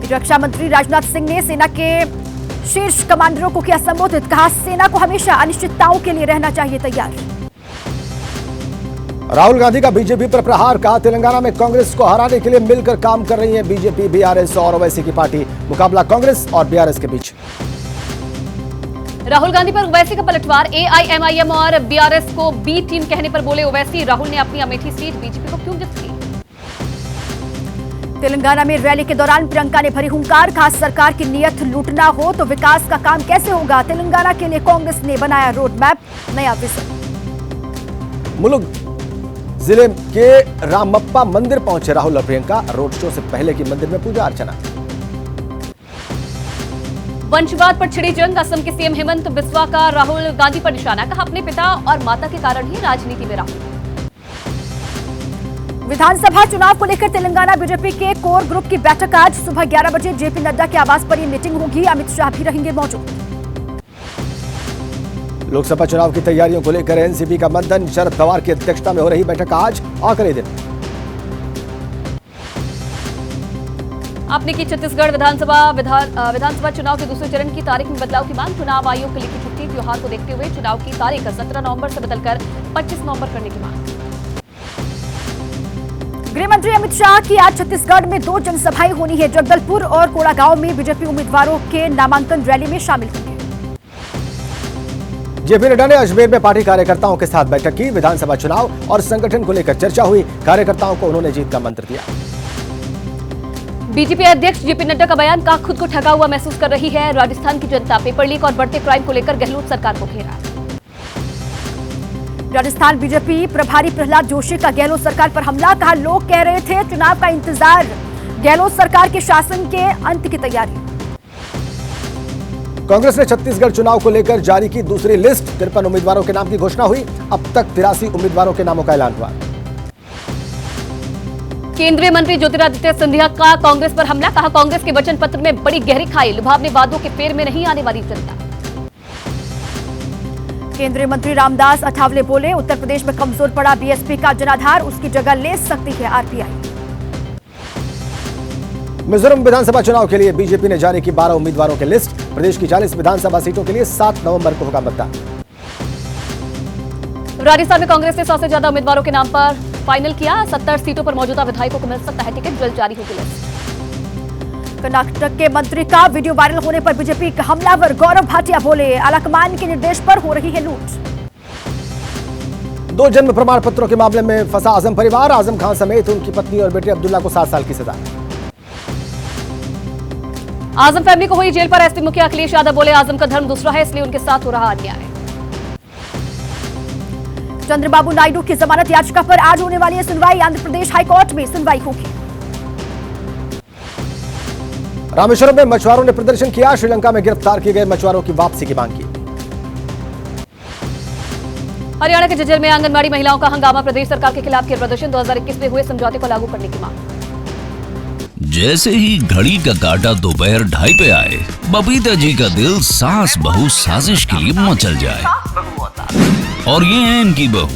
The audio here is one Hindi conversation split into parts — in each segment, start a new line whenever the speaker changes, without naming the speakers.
रक्षा मंत्री राजनाथ सिंह ने सेना के शीर्ष कमांडरों को किया संबोधित, कहा सेना को हमेशा अनिश्चितताओं के लिए रहना चाहिए तैयार।
राहुल गांधी का बीजेपी पर प्रहार, कहा तेलंगाना में कांग्रेस को हराने के लिए मिलकर काम कर रही है बीजेपी, बीआरएस और ओवैसी की पार्टी। मुकाबला कांग्रेस और बीआरएस के बीच।
राहुल गांधी पर ओवैसी का पलटवार, एआईएमआईएम और बीआरएस को बी टीम कहने पर बोले ओवैसी, राहुल ने अपनी अमेठी सीट बीजेपी को क्यों गिफ्ट की।
तेलंगाना में रैली के दौरान प्रियंका ने भरी हुंकार, कहा सरकार की नीयत लूटना हो तो विकास का काम कैसे होगा। तेलंगाना के लिए कांग्रेस ने बनाया रोड मैप, नया विजन।
मुलुगु जिले के रामप्पा मंदिर पहुंचे राहुल और प्रियंका, रोड शो से पहले की मंदिर में पूजा अर्चना।
वंशवाद पर छिड़ी जंग, असम के सीएम हेमंत बिस्वा का राहुल गांधी पर निशाना, कहा अपने पिता और माता के कारण ही राजनीति में राहुल।
विधानसभा चुनाव को लेकर तेलंगाना बीजेपी के कोर ग्रुप की बैठक आज सुबह 11 बजे जेपी नड्डा के आवास पर ये मीटिंग होगी। अमित शाह भी रहेंगे मौजूद।
लोकसभा चुनाव की तैयारियों को लेकर एनसीपी का मंथन, शरद पवार की अध्यक्षता में हो रही बैठक आज आखिरी दिन।
आपने की छत्तीसगढ़ विधानसभा चुनाव के दूसरे चरण की तारीख में बदलाव की मांग, चुनाव आयोग की लिखी छुट्टी, त्योहार को देखते हुए चुनाव की तारीख 17 नवंबर से बदलकर 25 नवंबर करने की मांग।
गृह मंत्री अमित शाह की आज छत्तीसगढ़ में 2 जनसभाएं होनी है। जगदलपुर और कोड़ागांव में बीजेपी उम्मीदवारों के नामांकन रैली में शामिल होंगे।
जेपी नड्डा ने अजमेर में पार्टी कार्यकर्ताओं के साथ बैठक की, विधानसभा चुनाव और संगठन को लेकर चर्चा हुई। कार्यकर्ताओं को उन्होंने जीत का मंत्र दिया।
बीजेपी अध्यक्ष जेपी नड्डा का बयान, कहा खुद को ठगा हुआ महसूस कर रही है राजस्थान की जनता। पेपर लीक और बढ़ते क्राइम को लेकर गहलोत सरकार को घेरा।
राजस्थान बीजेपी प्रभारी प्रहलाद जोशी का गहलोत सरकार पर हमला, कहा लोग कह रहे थे चुनाव का इंतजार, गहलोत सरकार के शासन के अंत की तैयारी।
कांग्रेस ने छत्तीसगढ़ चुनाव को लेकर जारी की दूसरी लिस्ट, 53 उम्मीदवारों के नाम की घोषणा हुई। अब तक 83 उम्मीदवारों के नामों का ऐलान हुआ।
केंद्रीय मंत्री ज्योतिरादित्य सिंधिया का कांग्रेस पर हमला, कहा कांग्रेस के वचन पत्र में बड़ी गहरी खाई, लुभावने वादों के फेर में नहीं आने वाली जनता।
केंद्रीय मंत्री रामदास अठावले बोले उत्तर प्रदेश में कमजोर पड़ा बीएसपी का जनाधार, उसकी जगह ले सकती है आरपीआई।
मिजोरम विधानसभा चुनाव के लिए बीजेपी ने जारी की 12 उम्मीदवारों की लिस्ट, प्रदेश की 40 विधानसभा सीटों के लिए 7 नवंबर को होगा मतदान।
राजस्थान में कांग्रेस ने 100 से ज्यादा उम्मीदवारों के नाम पर फाइनल किया, 70 सीटों पर मौजूदा विधायकों को मिल सकता है टिकट, जल्द जारी होगी लिस्ट।
कर्नाटक के मंत्री का वीडियो वायरल होने पर बीजेपी का हमलावर गौरव भाटिया बोले आलाकमान के निर्देश पर हो रही है लूट।
2 जन्म प्रमाण पत्रों के मामले में फंसा आजम परिवार, आजम खान समेत उनकी पत्नी और बेटे अब्दुल्ला को 7 साल की सजा।
आजम फैमिली को हुई जेल पर एसपी मुखिया अखिलेश यादव बोले आजम का धर्म दूसरा है, इसलिए उनके साथ हो रहा अन्याय।
चंद्रबाबू नायडू की जमानत याचिका पर आज होने वाली है सुनवाई, आंध्र प्रदेश हाईकोर्ट में सुनवाई होगी।
रामेश्वरम में मछुआरों ने प्रदर्शन किया, श्रीलंका में गिरफ्तार किए गए मछुआरों की वापसी की मांग की।
हरियाणा के झज्जर में आंगनबाड़ी महिलाओं का हंगामा, प्रदेश सरकार के खिलाफ किया प्रदर्शन, 2021 में हुए समझौते को लागू करने की मांग।
जैसे ही घड़ी का काटा दोपहर 2:30 पे आए, बबीता जी का दिल सास बहू साजिश के लिए मचल जाए। और ये है इनकी बहू,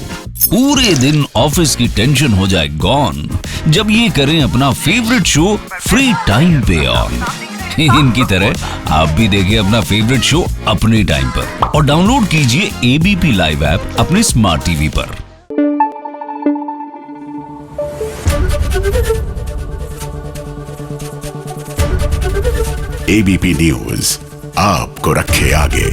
पूरे दिन ऑफिस की टेंशन हो जाए गॉन जब ये करें अपना फेवरेट शो फ्री टाइम पे ऑन। इनकी तरह आप भी देखिए अपना फेवरेट शो अपने टाइम पर और डाउनलोड कीजिए एबीपी लाइव ऐप अपने स्मार्ट टीवी पर।
एबीपी न्यूज आपको रखे आगे।